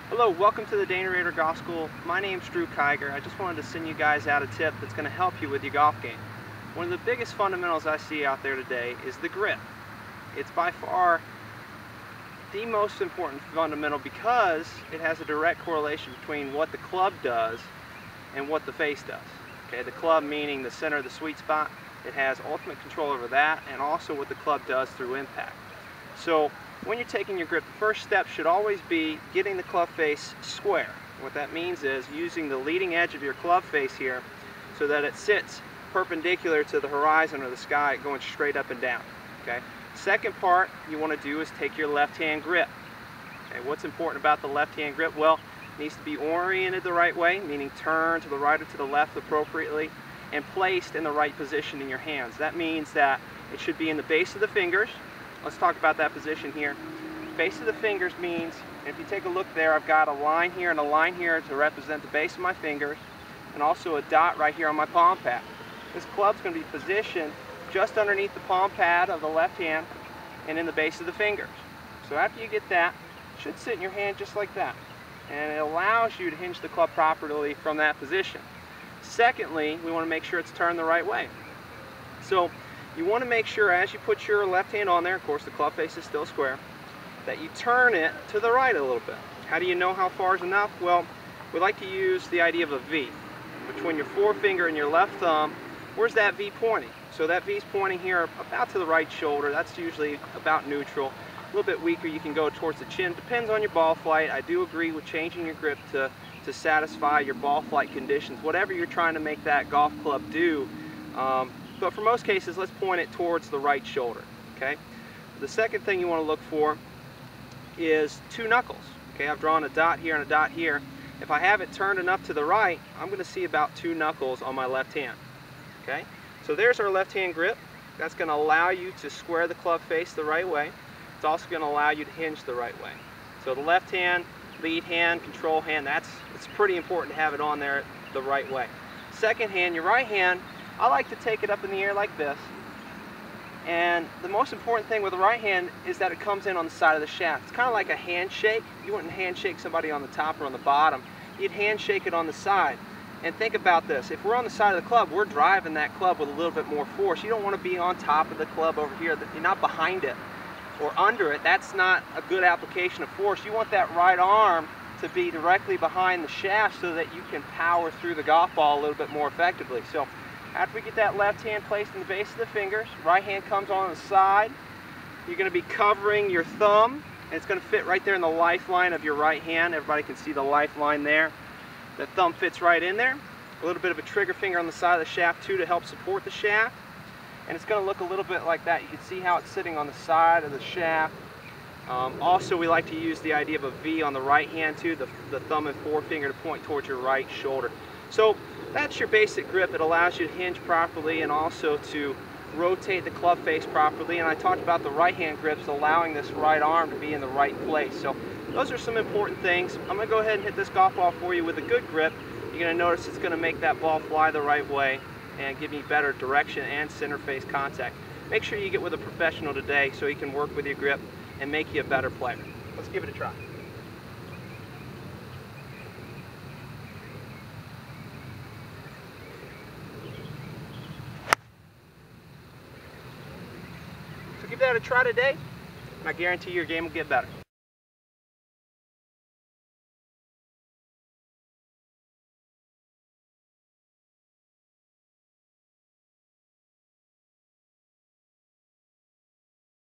Hello, welcome to the Dana Raider Golf School. My name's Drew Kiger. I just wanted to send you guys out a tip that's going to help you with your golf game. One of the biggest fundamentals I see out there today is the grip. It's by far the most important fundamental because it has a direct correlation between what the club does and what the face does. Okay, the club meaning the center of the sweet spot. It has ultimate control over that and also what the club does through impact. So when you're taking your grip, the first step should always be getting the club face square. What that means is using the leading edge of your club face here so that it sits perpendicular to the horizon or the sky, going straight up and down. Okay. Second part you want to do is take your left-hand grip. Okay. What's important about the left-hand grip? Well, it needs to be oriented the right way, meaning turned to the right or to the left appropriately, and placed in the right position in your hands. That means that it should be in the base of the fingers. Let's talk about that position here. Base of the fingers means, if you take a look there, I've got a line here and a line here to represent the base of my fingers, and also a dot right here on my palm pad. This club's going to be positioned just underneath the palm pad of the left hand and in the base of the fingers. So after you get that, it should sit in your hand just like that. And it allows you to hinge the club properly from that position. Secondly, we want to make sure it's turned the right way. So you want to make sure as you put your left hand on there, of course the club face is still square, that you turn it to the right a little bit. How do you know how far is enough? Well, we like to use the idea of a V. Between your forefinger and your left thumb, where's that V pointing? So that V is pointing here about to the right shoulder. That's usually about neutral. A little bit weaker, you can go towards the chin. Depends on your ball flight. I do agree with changing your grip to satisfy your ball flight conditions, whatever you're trying to make that golf club do. But for most cases, let's point it towards the right shoulder. Okay. The second thing you want to look for is two knuckles. Okay, I've drawn a dot here and a dot here. If I have it turned enough to the right, I'm going to see about two knuckles on my left hand. Okay, so there's our left hand grip. That's going to allow you to square the club face the right way. It's also going to allow you to hinge the right way. So the left hand, lead hand, control hand, it's pretty important to have it on there the right way. Second hand, your right hand, I like to take it up in the air like this. And the most important thing with the right hand is that it comes in on the side of the shaft. It's kind of like a handshake. You wouldn't handshake somebody on the top or on the bottom. You'd handshake it on the side. And think about this. If we're on the side of the club, we're driving that club with a little bit more force. You don't want to be on top of the club over here. You're not behind it or under it. That's not a good application of force. You want that right arm to be directly behind the shaft so that you can power through the golf ball a little bit more effectively. So after we get that left hand placed in the base of the fingers, right hand comes on the side. You're going to be covering your thumb, and it's going to fit right there in the lifeline of your right hand. Everybody can see the lifeline there. The thumb fits right in there. A little bit of a trigger finger on the side of the shaft too to help support the shaft. And it's going to look a little bit like that. You can see how it's sitting on the side of the shaft. Also, we like to use the idea of a V on the right hand too, the thumb and forefinger to point towards your right shoulder. So that's your basic grip. It allows you to hinge properly and also to rotate the club face properly. And I talked about the right hand grips allowing this right arm to be in the right place. So those are some important things. I'm going to go ahead and hit this golf ball for you with a good grip. You're going to notice it's going to make that ball fly the right way and give you better direction and center face contact. Make sure you get with a professional today so he can work with your grip and make you a better player. Let's give it a try. So give that a try today, and I guarantee your game will get better.